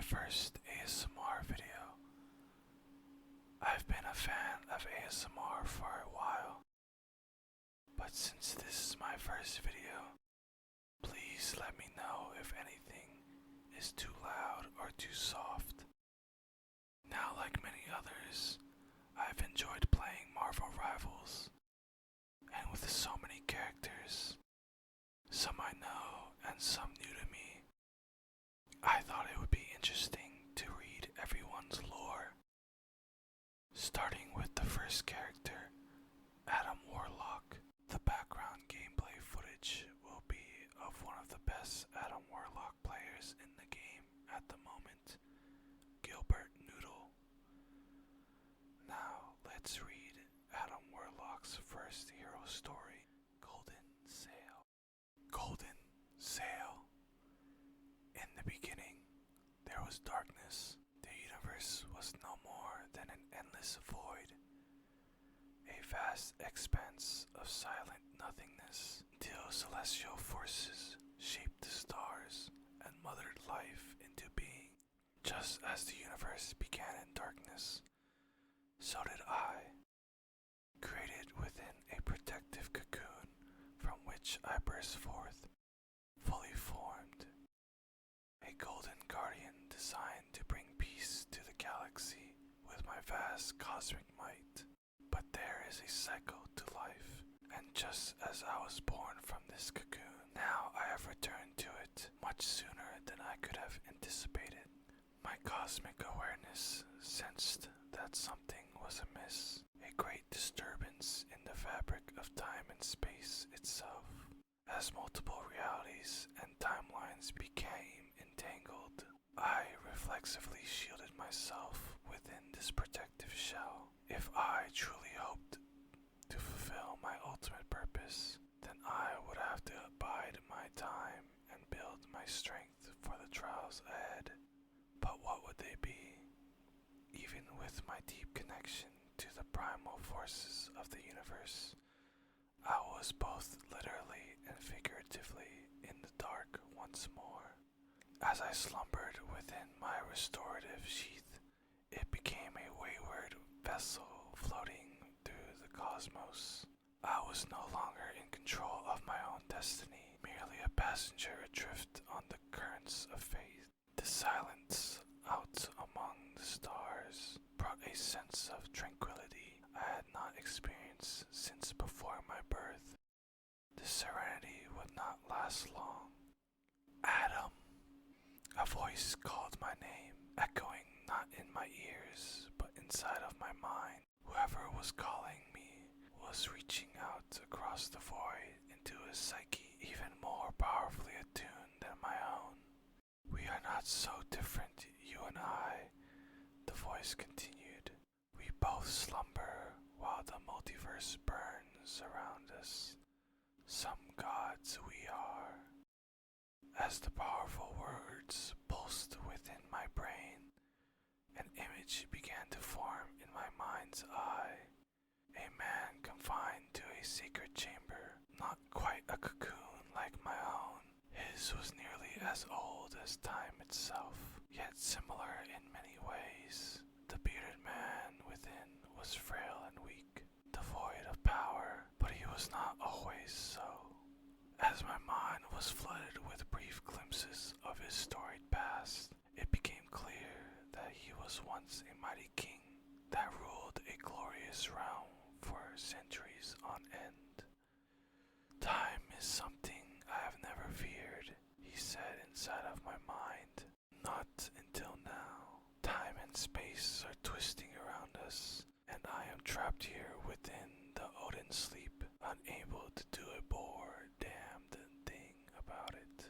first ASMR video. I've been a fan of ASMR for a while, but since this is my first video, please let me know if anything is too loud or too soft. Now, like many others, I've enjoyed playing Marvel Rivals, and with so many characters, some I know and some new to me, I thought it would be interesting to read everyone's lore. Starting with the first character, Adam Warlock. The background gameplay footage will be of one of the best Adam Warlock players in the game at the moment, Gilbert Noodle. Now let's read Adam Warlock's first hero story, Golden Sail. Golden Sail. In the beginning, there was darkness. The universe was no more than an endless void, a vast expanse of silent nothingness, until celestial forces shaped the stars and mothered life into being. Just as the universe began in darkness, so did I, created within a protective cocoon from which I burst forth, fully formed, a golden guardian designed to bring peace to the galaxy with my vast cosmic might. But there is a cycle to life, and just as I was born from this cocoon, now I have returned to it much sooner than I could have anticipated. My cosmic awareness sensed that something was amiss, a great disturbance in the fabric of time and space itself. As multiple realities and timelines became entangled, I reflexively shielded myself within this protective shell. If I truly hoped to fulfill my ultimate purpose, then I would have to abide my time and build my strength for the trials ahead. But what would they be? Even with my deep connection to the primal forces of the universe, I was both literally and figuratively in the dark once more. As I slumbered within my restorative sheath, it became a wayward vessel floating through the cosmos. I was no longer in control of my own destiny, merely a passenger adrift on the currents of fate. The silence out among the stars brought a sense of tranquility I had not experienced since before my birth. The serenity would not last long. Adam! A voice called my name, echoing not in my ears, but inside of my mind. Whoever was calling me was reaching out across the void into a psyche even more powerfully attuned than my own. We are not so different, you and I, the voice continued. We both slumber while the multiverse burns around us. Some gods we are. As the powerful words pulsed within my brain, an image began to form in my mind's eye. A man confined to a sacred chamber, not quite a cocoon like my own. His was nearly as old as time itself, yet similar in many ways. The bearded man within was frail and weak, devoid of power, but he was not always so. As my mind was flooded with brief glimpses of his storied past, it became clear that he was once a mighty king that ruled a glorious realm for centuries on end. Time is something I have never feared, he said inside of my mind. Not until now. Time and space are twisting around us, and I am trapped here within the Odin sleep, unable to do a damned thing about it.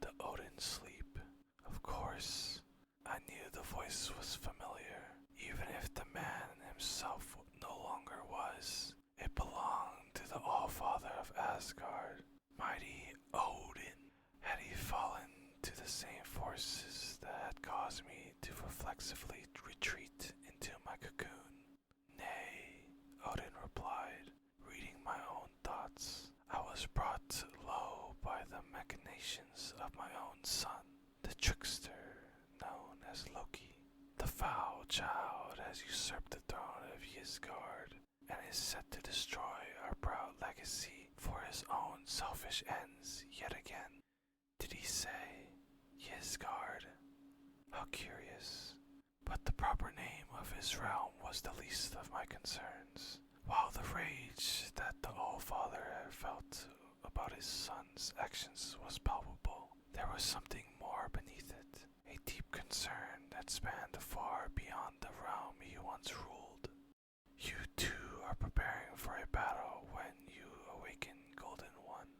The Odin sleep. Of course, I knew the voice was familiar, even if the man himself no longer was. It belonged to the All-Father of Asgard, mighty Odin. Had he fallen to the same forces that had caused me to reflexively retreat into my cocoon? Nay, Odin replied, reading my own thoughts. I was brought low by the machinations of my own son, the trickster known child has usurped the throne of Ysgard and is set to destroy our proud legacy for his own selfish ends yet again. Did he say Ysgard? How curious. But the proper name of his realm was the least of my concerns. While the rage that the All-Father felt about his son's actions was palpable, there was something more beneath it, a deep concern that spanned far beyond the realm he once ruled. You too are preparing for a battle when you awaken, Golden One,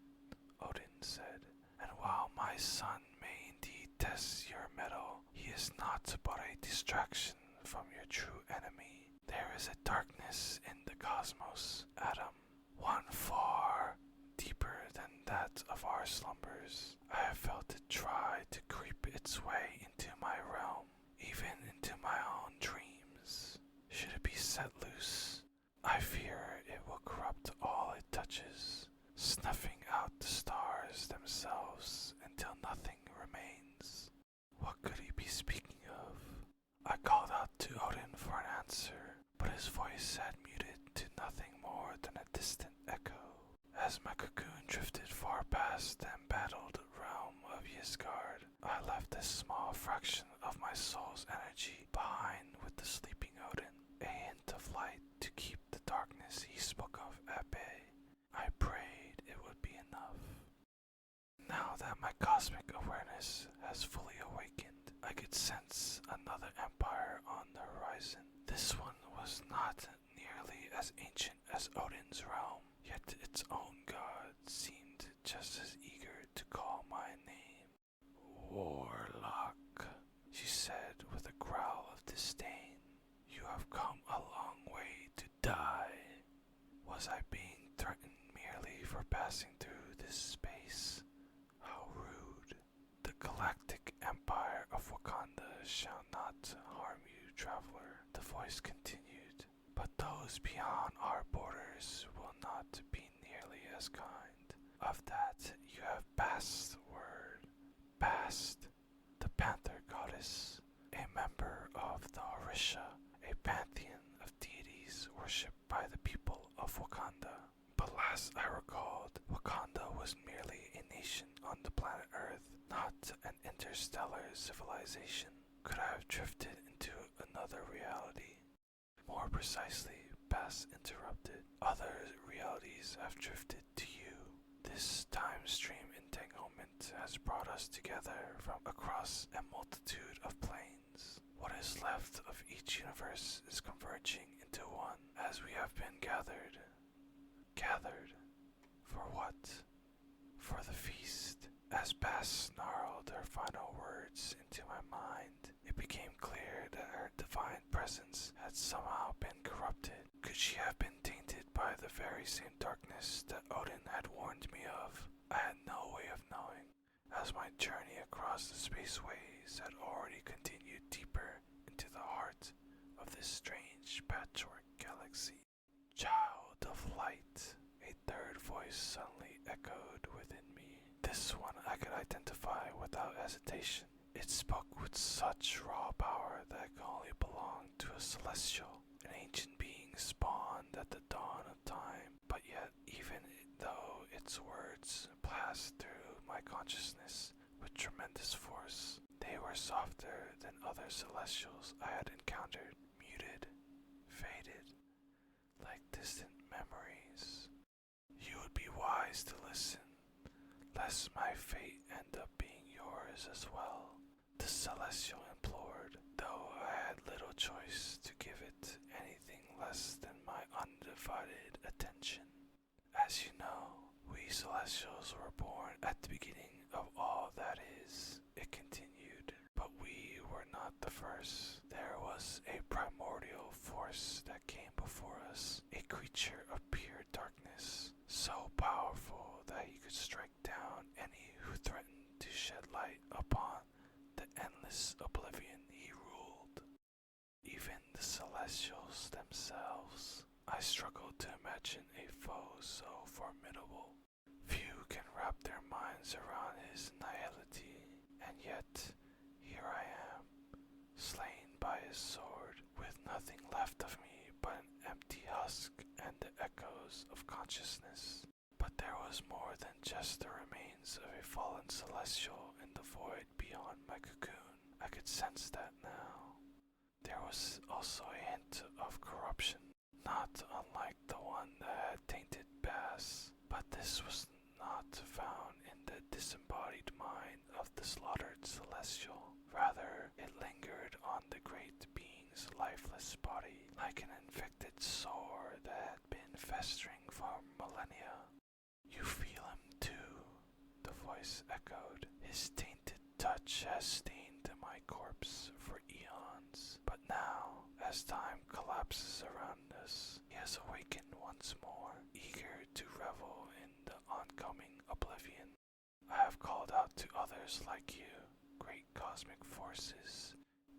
Odin said, and while my son may indeed test your mettle, he is not but a distraction from your true enemy. There is a darkness in the cosmos, Adam, one far deeper than that of our slumbers. I have felt it try to creep its way into my realm, even into my own dreams. Should it be set loose, I fear it will corrupt all it touches, snuffing out the stars themselves until nothing remains. What could he be speaking of? I called out to Odin for an answer, but his voice had muted to nothing more than a distant echo. As my cocoon drifted far past the embattled realm of Ysgard, I left a small fraction of my soul's energy behind with the sleeping Odin, a hint of light to keep the darkness he spoke of at bay. I prayed it would be enough. Now that my cosmic awareness has fully awakened, I could sense another empire on the horizon. This one was not nearly as ancient as Odin's realm, yet its own god seemed just as eager to call my name. Warlock, she said with a growl of disdain. You have come a long way to die. Was I being threatened merely for passing through this space? How rude. The galactic empire of Wakanda shall not harm you, traveler, the voice continued, but those beyond our borders will not be nearly as kind. Of that you have Bast word. Bast, the panther goddess, a member of the Orisha, a pantheon of deities worshipped by the people of Wakanda. But last I recalled, Wakanda was merely a nation on the planet Earth, not an interstellar civilization. Could I have drifted into another reality? More precisely, Bast interrupted. Other realities have drifted to you. This time stream entanglement has brought us together from across a multitude of planes. What is left of each universe is converging into one, as we have been gathered. Gathered? For what? For the feast. As Bast snarled her final words into my mind, it became clear that her divine presence had somehow been corrupted. Could she have been tainted by the very same darkness that Odin had warned me of? I had no way of knowing, as my journey across the spaceways had already continued deeper into the heart of this strange patchwork galaxy. Child of light, a third voice suddenly echoed within me. This one I could identify without hesitation. It spoke with such raw power that it could only belong to a celestial, an ancient being spawned at the dawn of time. But yet, even though its words passed through my consciousness with tremendous force, they were softer than other celestials I had encountered, muted, faded, like distant memories. You would be wise to listen, lest my fate end up being yours as well, the celestial implored, though I had little choice to give it anything less than my undivided attention. As you know, we celestials were born at the beginning of all that is, it continued, but we were not the first. There was a primordial force that came before us, a creature of pure darkness, so powerful that he could strike down any who threatened to shed light upon the endless oblivion he ruled. Even the celestials themselves. I struggled to imagine a foe so formidable. Few can wrap their minds around his nihility, and yet here I am, slain by his sword, shadows of consciousness. But there was more than just the remains of a fallen celestial in the void beyond my cocoon. I could sense that now. There was also a hint of corruption, not unlike the one that had tainted Bass, but this was not found in the disembodied mind of the slaughtered celestial. Rather, it lingered on the great being's lifeless body like an infected sore that had been festering for millennia. You feel him too, the voice echoed. His tainted touch has stained my corpse for eons, but now, as time collapses around us, he has awakened once more, eager to revel in the oncoming oblivion. I have called out to others like you, great cosmic forces,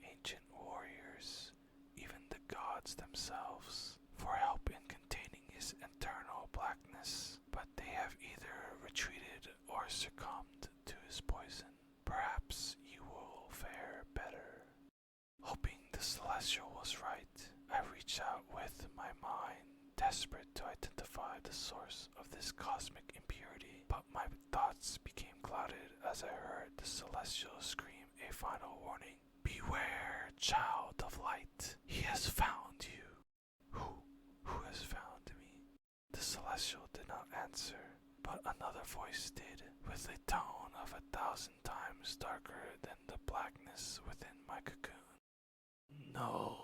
ancient warriors, even the gods themselves, for help in containing his eternal blackness, but they have either retreated or succumbed to his poison. Perhaps you will fare better. Hoping the celestial was right, I reached out with my mind, desperate to identify the source of this cosmic impurity, but my thoughts became clouded as I heard the celestial scream a final warning. Beware, child of light. He has found you. Who has found me? The celestial did not answer, but another voice did, with a tone of 1,000 times darker than the blackness within my cocoon. No.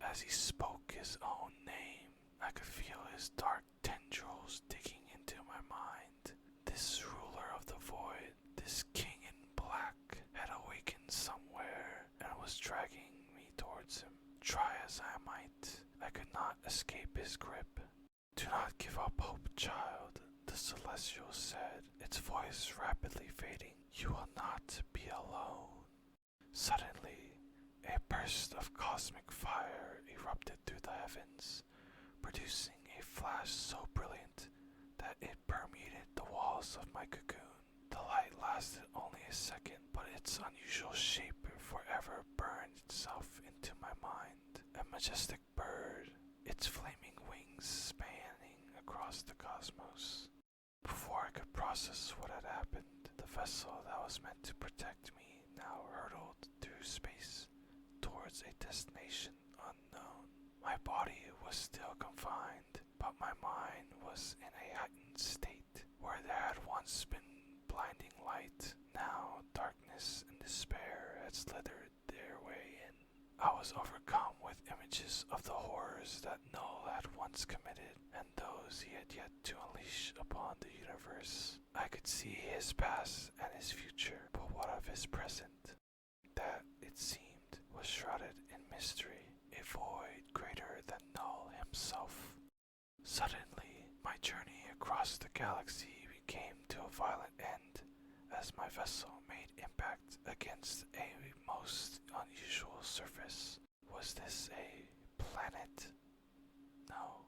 As he spoke his own name, I could feel his dark tendrils digging into my mind. This ruler of the void, this king in black, had awakened somewhere and was dragging me towards him. Try as I might, I could not escape his grip. Do not give up hope, child, the celestial said, its voice rapidly fading. You will not be alone. Suddenly, a burst of cosmic fire erupted through the heavens, producing a flash so brilliant that it permeated the walls of my cocoon. The light lasted only a second, but its unusual shape forever burned itself into my mind. A majestic bird, its flaming wings spanning across the cosmos. Before I could process what had happened, the vessel that was meant to protect me now hurtled through space towards a destination unknown. My body was still confined, but my mind was in a heightened state, where there had once been blinding light. Now darkness and despair had slithered their way in. I was overcome with images of the horrors that Null had once committed, and those he had yet to unleash upon the universe. I could see his past and his future, but what of his present? That, it seemed, was shrouded in mystery, a void greater than Null himself. Suddenly, my journey across the galaxy came to a violent end, as my vessel made impact against a most unusual surface. Was this a planet? No,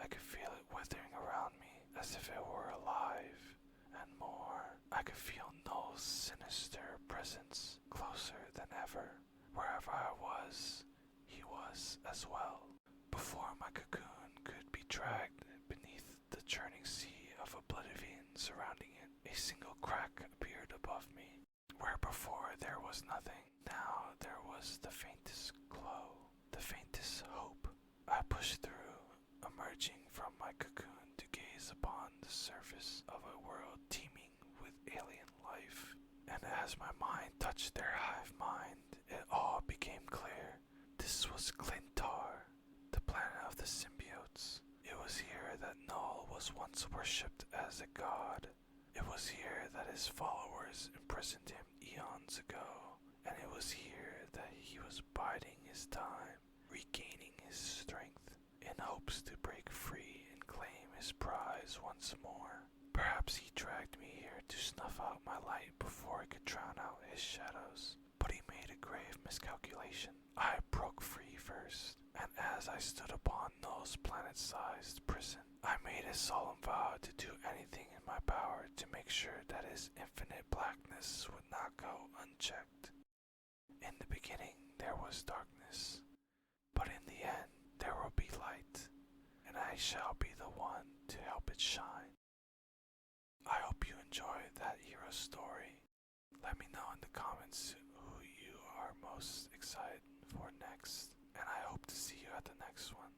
I could feel it withering around me as if it were alive, and more, I could feel Null's sinister presence closer than ever. Wherever I was, he was as well. Before my cocoon could be dragged beneath the churning sea of oblivion surrounding it, a single crack appeared above me. Where before there was nothing, now there was the faintest glow, the faintest hope. I pushed through, emerging from my cocoon to gaze upon the surface of a world teeming with alien life. And as my mind touched their hive mind, it all became clear. This was Clintar, the planet of the symbiotes. It was here that Null was once worshipped as a god. It was here that his followers imprisoned him eons ago, and it was here that he was biding his time, regaining his strength, in hopes to break free and claim his prize once more. Perhaps he dragged me here to snuff out my light before I could drown out his shadows, but he made a grave miscalculation. I broke free first, and as I stood upon Null's planet-sized prison, I made a solemn vow to do anything in my power to make sure that his infinite blackness would not go unchecked. In the beginning there was darkness, but in the end there will be light, and I shall be the one to help it shine. I hope you enjoyed that hero story. Let me know in the comments who you are most excited for next, and I hope to see you at the next one.